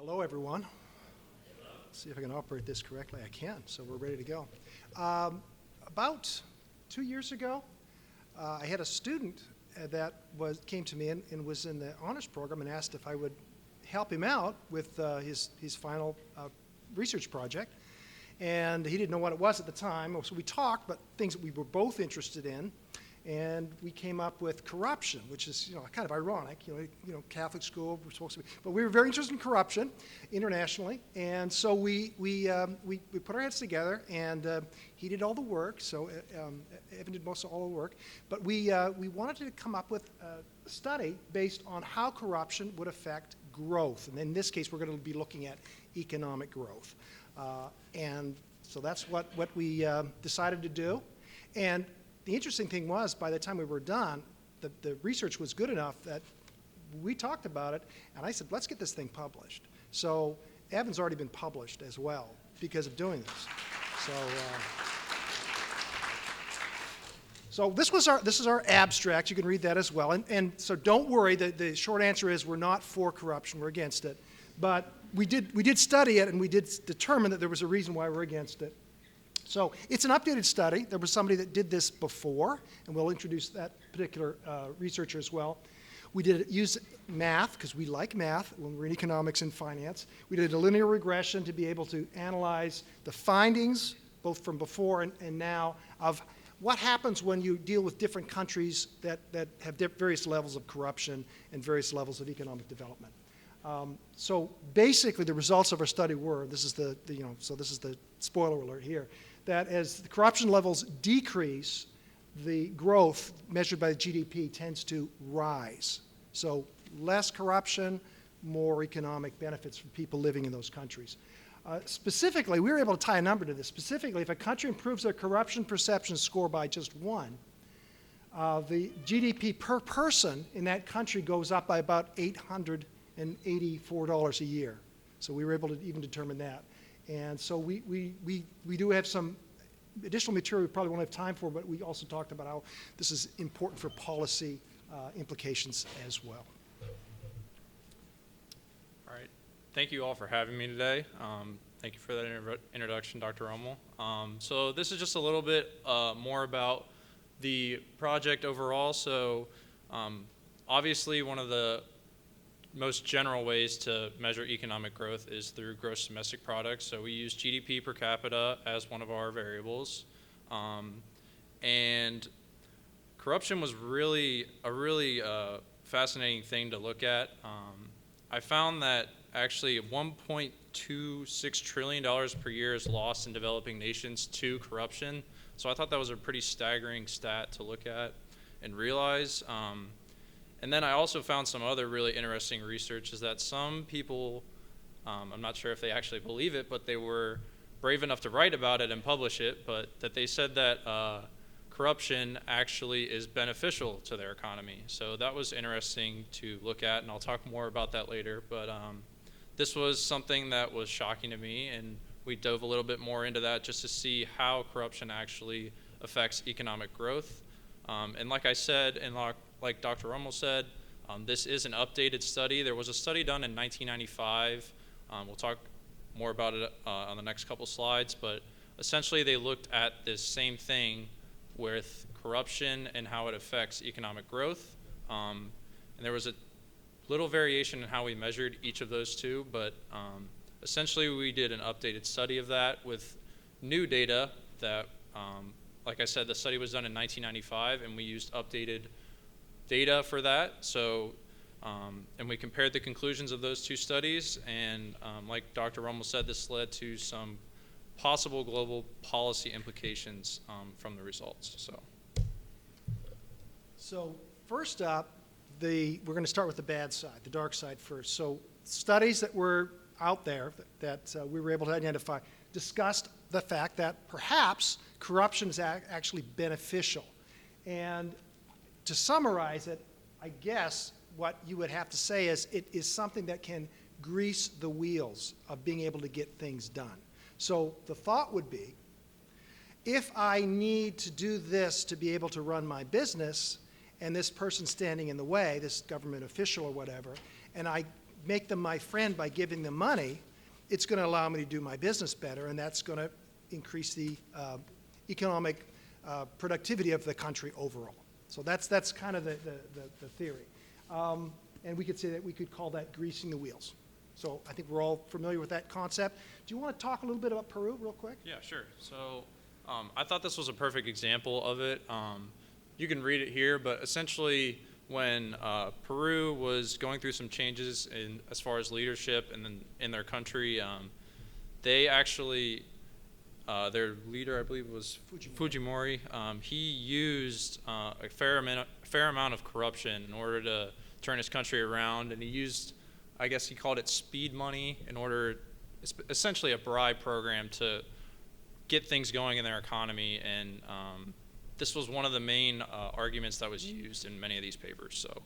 Hello, everyone. Let's see if I can operate this correctly. I can, so we're ready to go. About 2 years ago, I had a student that came to me and was in the honors program and asked if I would help him out with his final research project. And he didn't know what it was at the time, so we talked, but things that we were both interested in. And we came up with corruption, which is kind of ironic. Catholic school, we're supposed to be, but we were very interested in corruption internationally, and so we put our heads together, and he did all the work. So Evan did most of all the work, but we wanted to come up with a study based on how corruption would affect growth, and in this case, we're going to be looking at economic growth, and so that's what we decided to do, and. The interesting thing was, by the time we were done, the research was good enough that we talked about it, and I said, let's get this thing published. So Evan's already been published as well because of doing this. So this is our abstract. You can read that as well. And so don't worry. The short answer is we're not for corruption. We're against it. But we did study it, and we did determine that there was a reason why we're against it. So it's an updated study. There was somebody that did this before, and we'll introduce that particular researcher as well. We did use math, because we like math when we're in economics and finance. We did a linear regression to be able to analyze the findings, both from before and now, of what happens when you deal with different countries that have various levels of corruption and various levels of economic development. So basically, the results of our study were, this is the spoiler alert here, that as the corruption levels decrease, the growth measured by the GDP tends to rise. So less corruption, more economic benefits for people living in those countries. Specifically, we were able to tie a number to this. Specifically, if a country improves their corruption perception score by just one, the GDP per person in that country goes up by about $884 a year. So we were able to even determine that. And so we do have some additional material we probably won't have time for, but we also talked about how this is important for policy implications as well. All right. Thank you all for having me today. Thank you for that introduction, Dr. Ruml. So this is just a little bit more about the project overall. So obviously one of the most general ways to measure economic growth is through gross domestic product. So we use GDP per capita as one of our variables. And corruption was really a fascinating thing to look at. I found that actually $1.26 trillion per year is lost in developing nations to corruption. So I thought that was a pretty staggering stat to look at and realize. And then I also found some other really interesting research is that some people, I'm not sure if they actually believe it, but they were brave enough to write about it and publish it, but that they said that corruption actually is beneficial to their economy. So that was interesting to look at, and I'll talk more about that later. But this was something that was shocking to me, and we dove a little bit more into that just to see how corruption actually affects economic growth. And like I said, and like Dr. Ruml said, this is an updated study. There was a study done in 1995. We'll talk more about it on the next couple slides, but essentially they looked at this same thing with corruption and how it affects economic growth. And there was a little variation in how we measured each of those two, but essentially we did an updated study of that with new data that, like I said, the study was done in 1995, and we used updated data for that. So, and we compared the conclusions of those two studies, and like Dr. Ruml said, this led to some possible global policy implications from the results. So first up, we're going to start with the bad side, the dark side first. So studies that were out there that we were able to identify discussed the fact that perhaps corruption is actually beneficial. And to summarize it, I guess what you would have to say is it is something that can grease the wheels of being able to get things done. So the thought would be, if I need to do this to be able to run my business, and this person standing in the way, this government official or whatever, and I make them my friend by giving them money, it's going to allow me to do my business better, and that's going to increase the economic productivity of the country overall. So that's kind of the theory. And we could say that we could call that greasing the wheels. So I think we're all familiar with that concept. Do you want to talk a little bit about Peru real quick? Yeah, sure. So I thought this was a perfect example of it. You can read it here, but essentially when Peru was going through some changes as far as leadership and then in their country, they actually, their leader, I believe, was Fujimori. He used a fair amount of corruption in order to turn his country around, and he used, I guess he called it speed money, in order, essentially a bribe program to get things going in their economy, and this was one of the main arguments that was used in many of these papers. So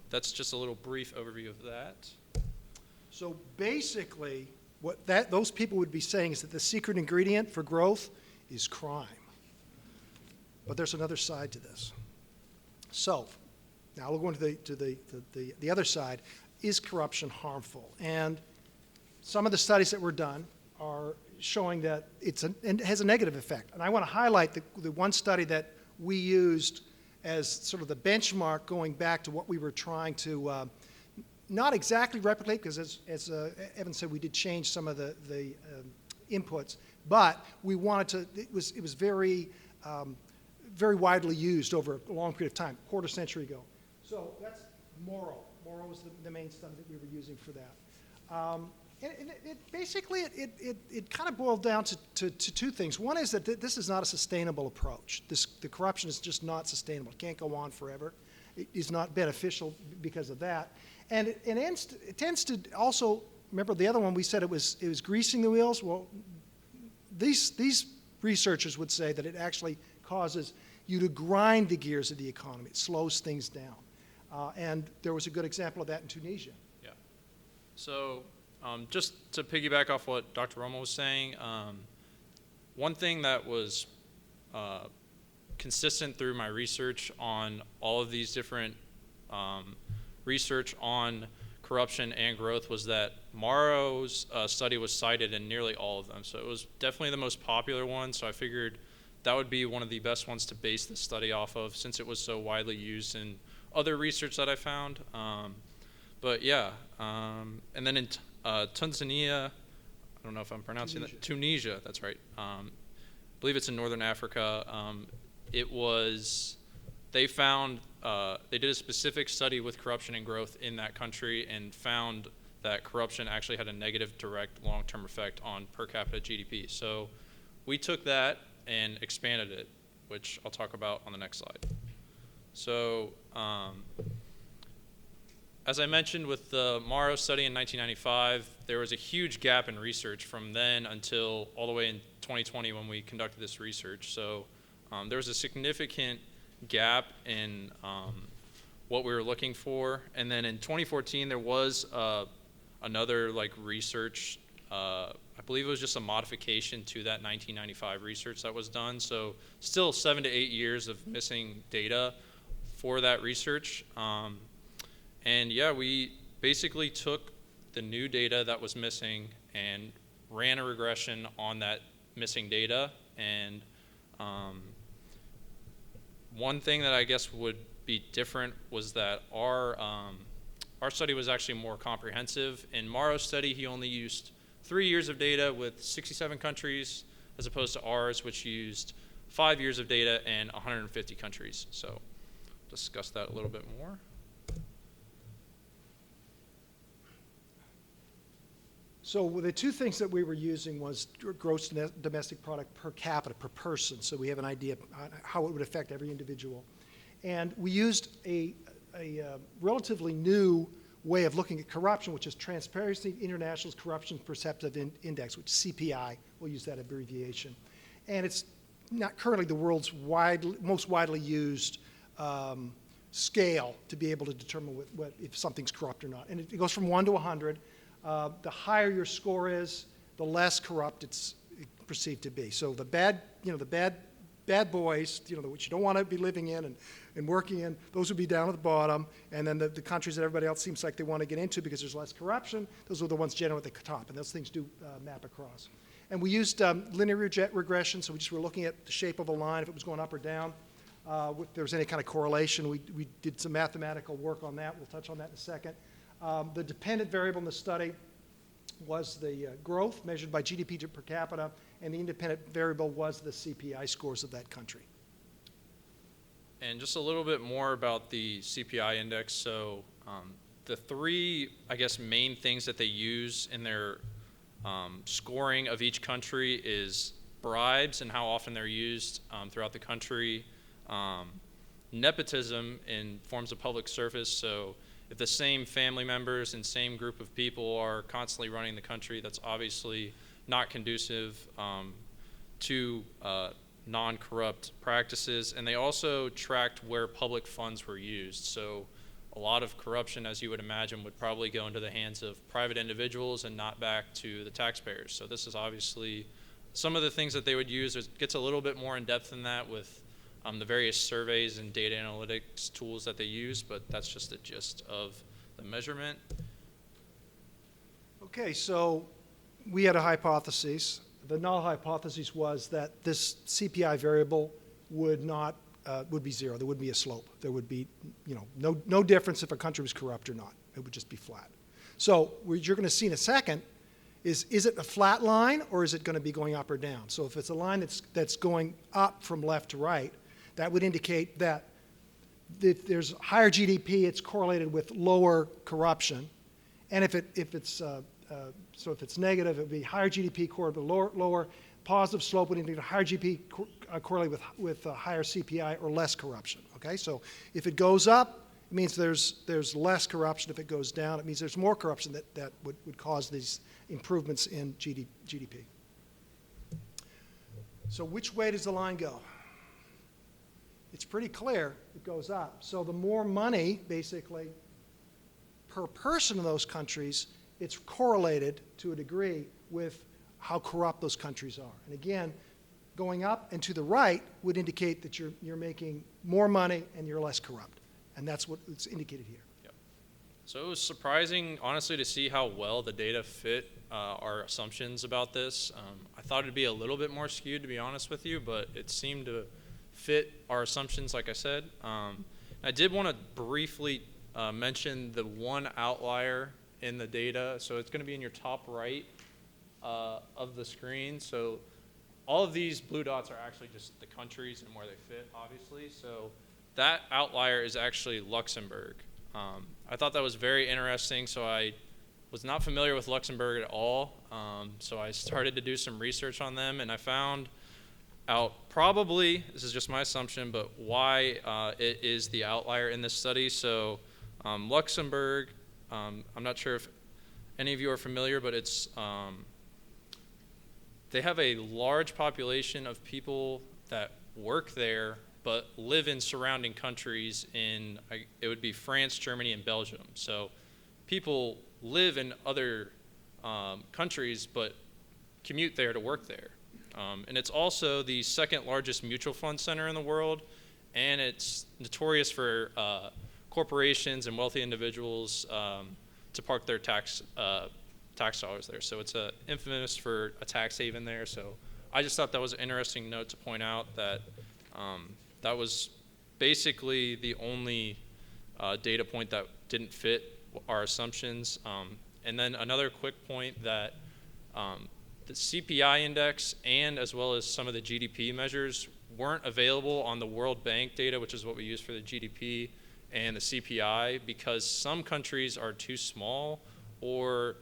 that's just a little brief overview of that. So basically, what those people would be saying is that the secret ingredient for growth is crime. But there's another side to this. So now we'll go into the other side. Is corruption harmful? And some of the studies that were done are showing that it has a negative effect. And I want to highlight the one study that we used as sort of the benchmark going back to what we were trying to not exactly replicate, because as Evan said, we did change some of the inputs, but we wanted to, it was very, very widely used over a long period of time, quarter century ago. So that's Morrow. Morrow was the main study that we were using for that. And basically, it kind of boiled down to two things. One is that this is not a sustainable approach. The corruption is just not sustainable. It can't go on forever. It is not beneficial because of that. And it tends to also, remember the other one, we said it was greasing the wheels? Well, these researchers would say that it actually causes you to grind the gears of the economy. It slows things down. And there was a good example of that in Tunisia. Yeah. So just to piggyback off what Dr. Ruml was saying, one thing that was consistent through my research on all of these different research on corruption and growth was that Morrow's study was cited in nearly all of them. So it was definitely the most popular one, so I figured that would be one of the best ones to base the study off of, since it was so widely used in other research that I found. But yeah, and then in Tanzania, I don't know if I'm pronouncing that, Tunisia, that's right. I believe it's in northern Africa. They found, they did a specific study with corruption and growth in that country and found that corruption actually had a negative direct long-term effect on per capita GDP. So we took that and expanded it, which I'll talk about on the next slide. So as I mentioned with the Morrow study in 1995, there was a huge gap in research from then until all the way in 2020 when we conducted this research. So there was a significant gap in what we were looking for. And then in 2014, there was another research, I believe it was just a modification to that 1995 research that was done. So still 7 to 8 years of missing data for that research. And yeah, we basically took the new data that was missing and ran a regression on that missing data. And one thing that I guess would be different was that our study was actually more comprehensive. In Morrow's study, he only used 3 years of data with 67 countries, as opposed to ours, which used 5 years of data and 150 countries. So discuss that a little bit more. So the two things that we were using was gross domestic product per capita, per person, so we have an idea of how it would affect every individual. And we used a relatively new way of looking at corruption, which is Transparency International's Corruption Perceptive Index, which is CPI. We'll use that abbreviation. And it's not currently the world's most widely used scale to be able to determine if something's corrupt or not. And it goes from 1 to 100. The higher your score is, the less corrupt it's perceived to be. So the bad bad boys, which you don't want to be living in and working in, those would be down at the bottom. And then the countries that everybody else seems like they want to get into because there's less corruption, those are the ones generally at the top. And those things do map across. And we used linear regression, so we just were looking at the shape of a line, if it was going up or down. If there was any kind of correlation, we did some mathematical work on that. We'll touch on that in a second. The dependent variable in the study was the growth measured by GDP per capita, and the independent variable was the CPI scores of that country. And just a little bit more about the CPI index. So the three, I guess, main things that they use in their scoring of each country is bribes and how often they're used throughout the country, nepotism in forms of public service. So if the same family members and same group of people are constantly running the country, that's obviously not conducive to non-corrupt practices. And they also tracked where public funds were used. So a lot of corruption, as you would imagine, would probably go into the hands of private individuals and not back to the taxpayers. So this is obviously some of the things that they would use. It gets a little bit more in depth than that with the various surveys and data analytics tools that they use, but that's just the gist of the measurement. Okay, so we had a hypothesis. The null hypothesis was that this CPI variable would be zero. There would be a slope. There would be, no difference if a country was corrupt or not. It would just be flat. So what you're going to see in a second is it a flat line or is it going to be going up or down? So if it's a line that's going up from left to right, that would indicate that if there's higher GDP, it's correlated with lower corruption. And if it's negative, it would be higher GDP correlated with lower. Positive slope would indicate higher GDP correlated with higher CPI or less corruption. Okay, so if it goes up, it means there's less corruption. If it goes down, it means there's more corruption that would cause these improvements in GDP. So which way does the line go? It's pretty clear it goes up. So the more money, basically, per person in those countries, it's correlated to a degree with how corrupt those countries are. And again, going up and to the right would indicate that you're making more money and you're less corrupt. And that's what it's indicated here. Yep. So it was surprising, honestly, to see how well the data fit our assumptions about this. I thought it'd be a little bit more skewed, to be honest with you, but it seemed to fit our assumptions, like I said. I did want to briefly mention the one outlier in the data. So it's going to be in your top right of the screen. So all of these blue dots are actually just the countries and where they fit, obviously. So that outlier is actually Luxembourg. I thought that was very interesting. So I was not familiar with Luxembourg at all. So I started to do some research on them, and I found out probably, this is just my assumption, but why it is the outlier in this study. So Luxembourg, I'm not sure if any of you are familiar, but it's they have a large population of people that work there but live in surrounding countries in, it would be France, Germany, and Belgium. So people live in other countries but commute there to work there. And it's also the second largest mutual fund center in the world, and it's notorious for corporations and wealthy individuals to park their tax dollars there. So it's infamous for a tax haven there. So I just thought that was an interesting note to point out that that was basically the only data point that didn't fit our assumptions. And then another quick point that the CPI index and as well as some of the GDP measures weren't available on the World Bank data, which is what we use for the GDP and the CPI, because some countries are too small, or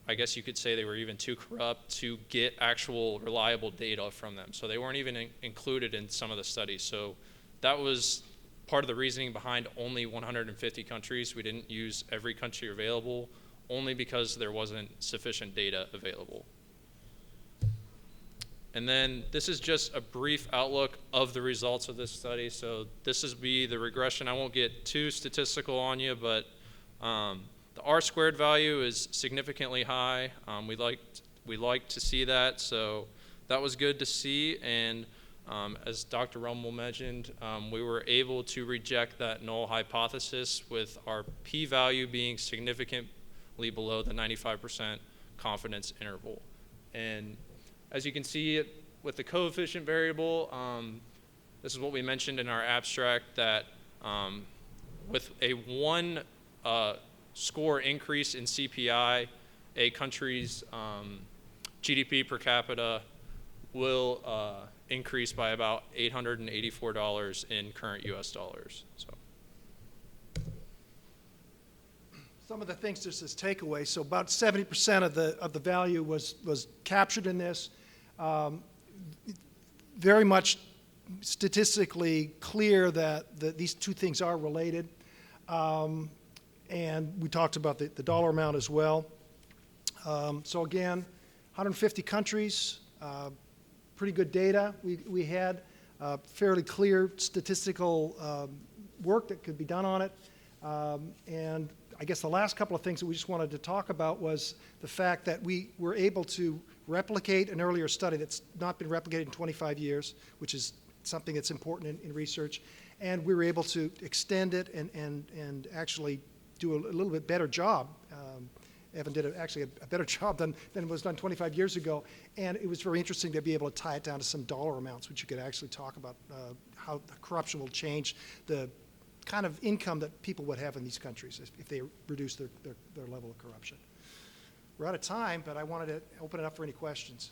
I guess you could say they were even too corrupt to get actual reliable data from them. So they weren't even included in some of the studies. So that was part of the reasoning behind only 150 countries. We didn't use every country available, only because there wasn't sufficient data available. And then this is just a brief outlook of the results of this study. So this is the regression. I won't get too statistical on you, but the R-squared value is significantly high. We like to see that, so that was good to see. And As Dr. Ruml mentioned, we were able to reject that null hypothesis with our p-value being significantly below the 95% confidence interval. And as you can see it with the coefficient variable, this is what we mentioned in our abstract, that with a one score increase in CPI, a country's GDP per capita will increase by about $884 in current US dollars. So. Some of the things just as takeaways. So about 70% of the value was captured in this. Very much statistically clear that these two things are related. And we talked about the dollar amount as well. So again, 150 countries, pretty good data. We had fairly clear statistical work that could be done on it. And I guess the last couple of things that we just wanted to talk about was the fact that we were able to replicate an earlier study that's not been replicated in 25 years, which is something that's important in research. And we were able to extend it and actually do a little bit better job. Evan did actually a better job than was done 25 years ago. And it was very interesting to be able to tie it down to some dollar amounts, which you could actually talk about how the corruption will change the kind of income that people would have in these countries if they reduce their level of corruption. We're out of time, but I wanted to open it up for any questions.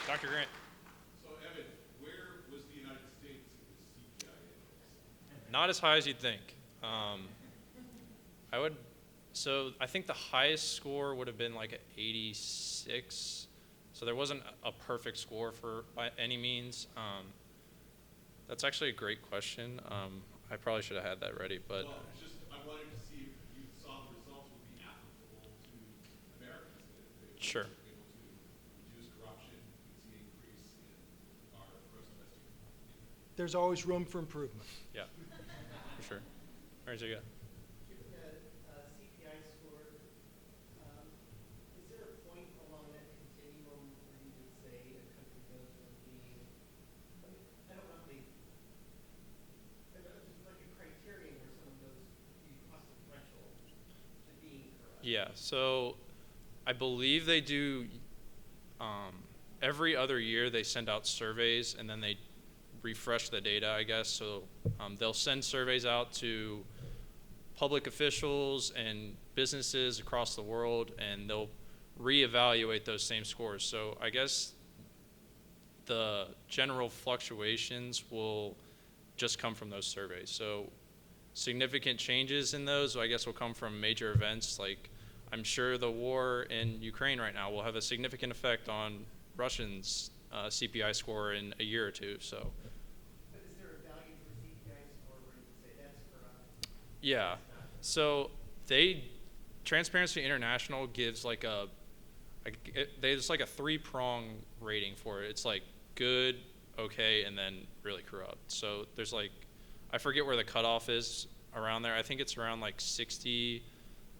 Dr. Grant. So, Evan, where was the United States in the CPI index? Not as high as you'd think. I think the highest score would have been like an 86. So there wasn't a perfect score by any means. That's actually a great question. I probably should have had that ready, but. Well, it's just, I wanted to see if you saw the results would be applicable to Americans. If Sure. we were able to reduce corruption, we'd see an increase in our gross domestic income. There's always room for improvement. Yeah, for sure. Where's it go? Given the CPI score, is there a point along that continuum where you would say a country goes from being, I don't know how many, just like a criterion where someone goes, you cross the threshold to being corrupt? Yeah, so I believe they do, every other year they send out surveys and then they refresh the data, I guess. So they'll send surveys out to public officials and businesses across the world, and they'll reevaluate those same scores. So I guess the general fluctuations will just come from those surveys. So significant changes in those, I guess, will come from major events. Like, I'm sure the war in Ukraine right now will have a significant effect on Russians' CPI score in a year or two. So. But is there a value for CPI score where you would say that's corrupt? Yeah. So Transparency International gives like there's like a 3-prong rating for it. It's like good, okay, and then really corrupt. So there's like, I forget where the cutoff is around there. I think it's around like 60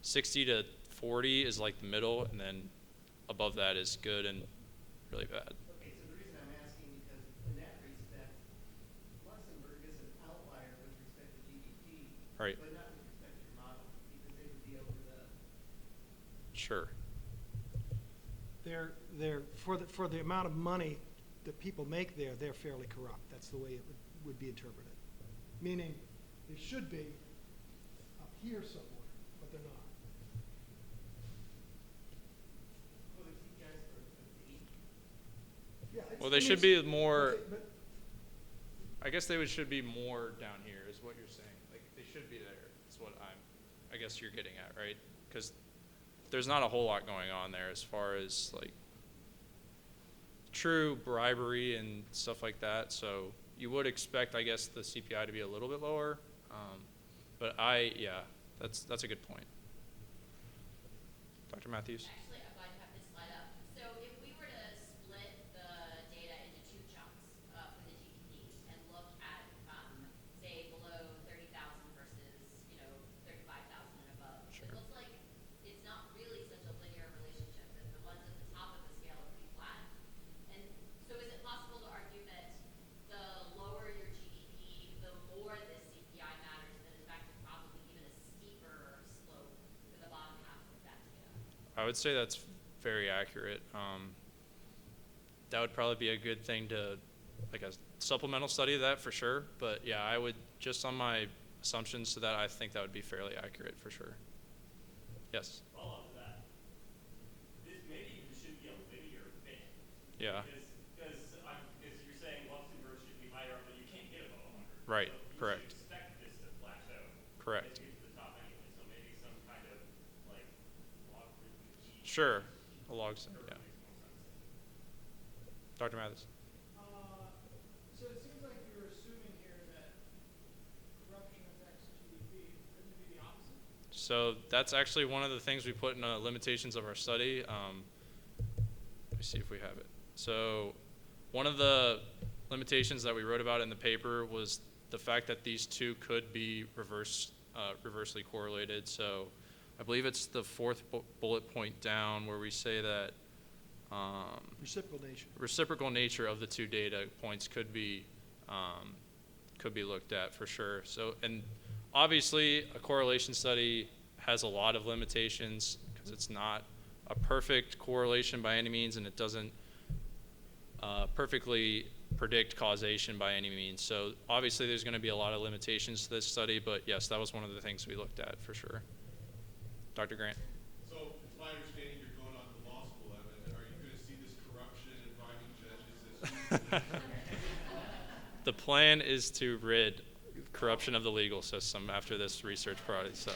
to 40 is like the middle, and then above that is good and really bad. Okay, so the reason I'm asking because in that respect, Luxembourg is an outlier with respect to GDP, Right. but not with respect to your model, because they would be over the. Sure. They're for the amount of money that people make there, they're fairly corrupt. That's the way it would be interpreted. Meaning, they should be up here somewhere, but they're not. Well, the CPI score is 50. Yeah, Well, they should be more. I guess they should be more down here, is what you're saying. Like, they should be there. That's what I guess you're getting at, right? Because there's not a whole lot going on there as far as like true bribery and stuff like that. So you would expect, I guess, the CPI to be a little bit lower. But that's a good point. Dr. Matthews? Actually, I'm glad you have this slide up. So if we were to split the data into two chunks from the GDP and look at, say, below 30,000 versus, 35,000 and above, Sure. it looks like it's not really such a linear relationship. That the ones at the top of the scale would say that's very accurate. That would probably be a good thing to, like a supplemental study of that for sure. But yeah, I would, just on my assumptions to that, I think that would be fairly accurate for sure. Yes? Follow up to that. This maybe even should be a linear thing. Yeah. Because you're saying Washington verse should be higher up, but you can't get above 100. Right, So you correct. should expect this to plateau. Correct. As you get to the top anyway. So maybe some kind of like logarithmic G. Sure. A log set, curve yeah. makes more sense. Dr. Mathis? So it seems like you're assuming here that corruption affects GDP. Couldn't it be the opposite? So that's actually one of the things we put in the limitations of our study. Let me see if we have it. So one of the limitations that we wrote about in the paper was the fact that these two could be reversely correlated. So I believe it's the fourth bullet point down where we say that reciprocal nature of the two data points could be looked at for sure. So, and obviously a correlation study has a lot of limitations because it's not a perfect correlation by any means, and it doesn't perfectly predict causation by any means. So obviously there's going to be a lot of limitations to this study, but yes, that was one of the things we looked at for sure. Dr. Grant? So it's my understanding you're going on to law school, Evan. Are you going to see this corruption and bribing judges as The plan is to rid corruption of the legal system after this research project, so.